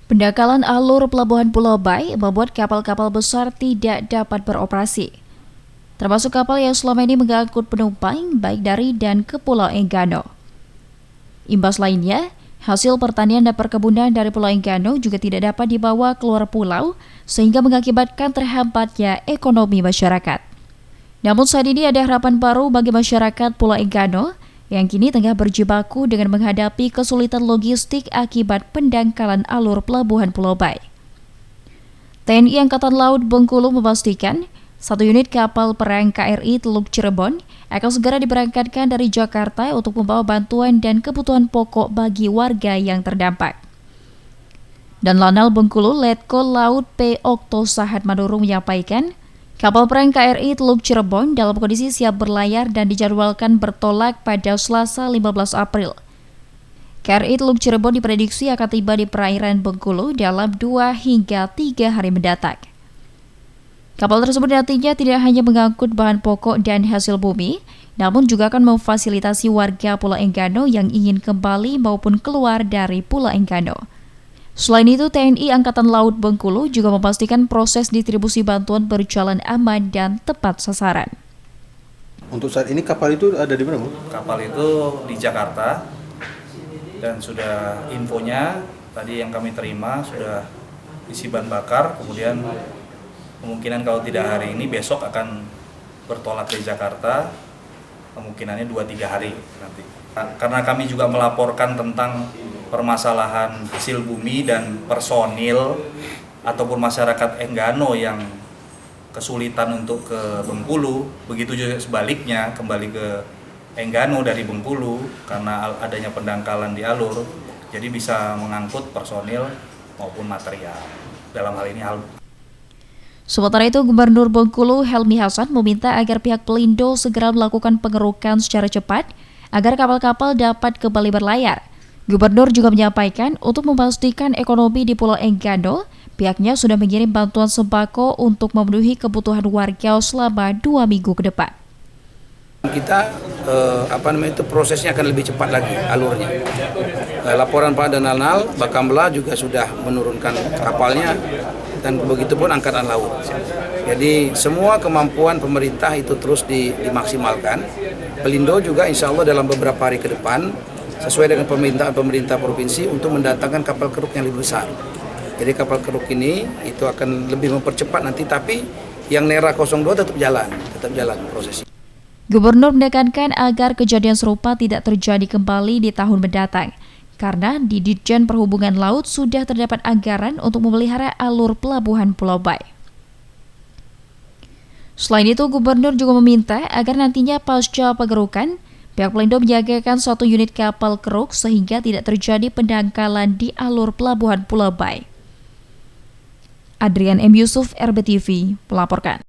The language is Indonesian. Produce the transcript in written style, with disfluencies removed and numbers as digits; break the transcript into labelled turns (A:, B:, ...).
A: Pendangkalan alur pelabuhan Pulau Bai membuat kapal-kapal besar tidak dapat beroperasi, termasuk kapal yang selama ini mengangkut penumpang baik dari dan ke Pulau Enggano. Imbas lainnya, hasil pertanian dan perkebunan dari Pulau Enggano juga tidak dapat dibawa keluar pulau sehingga mengakibatkan terhambatnya ekonomi masyarakat. Namun saat ini ada harapan baru bagi masyarakat Pulau Enggano yang kini tengah berjibaku dengan menghadapi kesulitan logistik akibat pendangkalan alur pelabuhan Pulau Bai. TNI Angkatan Laut Bengkulu memastikan satu unit kapal perang KRI Teluk Cirebon akan segera diberangkatkan dari Jakarta untuk membawa bantuan dan kebutuhan pokok bagi warga yang terdampak. Dan Lanal Bengkulu Letkol Laut P. Okto Sahat Manurung menyampaikan, kapal perang KRI Teluk Cirebon dalam kondisi siap berlayar dan dijadwalkan bertolak pada Selasa 15 April. KRI Teluk Cirebon diprediksi akan tiba di perairan Bengkulu dalam 2 hingga 3 hari mendatang. Kapal tersebut nantinya tidak hanya mengangkut bahan pokok dan hasil bumi, namun juga akan memfasilitasi warga Pulau Enggano yang ingin kembali maupun keluar dari Pulau Enggano. Selain itu, TNI Angkatan Laut Bengkulu juga memastikan proses distribusi bantuan berjalan aman dan tepat sasaran.
B: Untuk saat ini kapal itu ada di mana, Bu?
C: Kapal itu di Jakarta dan sudah infonya tadi yang kami terima sudah isi bahan bakar, kemudian kemungkinan kalau tidak hari ini besok akan bertolak dari Jakarta, kemungkinannya 2-3 hari nanti. Karena kami juga melaporkan tentang permasalahan hasil bumi dan personil ataupun masyarakat Enggano yang kesulitan untuk ke Bengkulu, begitu juga sebaliknya kembali ke Enggano dari Bengkulu karena adanya pendangkalan di alur, jadi bisa mengangkut personil maupun material. Dalam hal ini
A: Sementara itu, Gubernur Bengkulu Helmi Hasan meminta agar pihak Pelindo segera melakukan pengerukan secara cepat agar kapal-kapal dapat kembali berlayar. Gubernur juga menyampaikan untuk memastikan ekonomi di Pulau Enggano, pihaknya sudah mengirim bantuan sembako untuk memenuhi kebutuhan warga selama 2 minggu ke depan.
D: Kita prosesnya akan lebih cepat lagi alurnya. Laporan Pak Dananal, Bakamla juga sudah menurunkan kapalnya dan begitu pun Angkatan Laut. Jadi semua kemampuan pemerintah itu terus dimaksimalkan. Pelindo juga insya Allah dalam beberapa hari ke depan sesuai dengan permintaan pemerintah provinsi untuk mendatangkan kapal keruk yang lebih besar. Jadi kapal keruk ini itu akan lebih mempercepat nanti, tapi yang Nera 02 tetap jalan prosesnya.
A: Gubernur menekankan agar kejadian serupa tidak terjadi kembali di tahun mendatang, karena di Ditjen Perhubungan Laut sudah terdapat anggaran untuk memelihara alur pelabuhan Pulau Bai. Selain itu, Gubernur juga meminta agar nantinya pasca pengerukan, pihak Pelindo menjagakan 1 unit kapal keruk sehingga tidak terjadi pendangkalan di alur pelabuhan Pulau Bai. Adrian M. Yusuf, RBTV, melaporkan.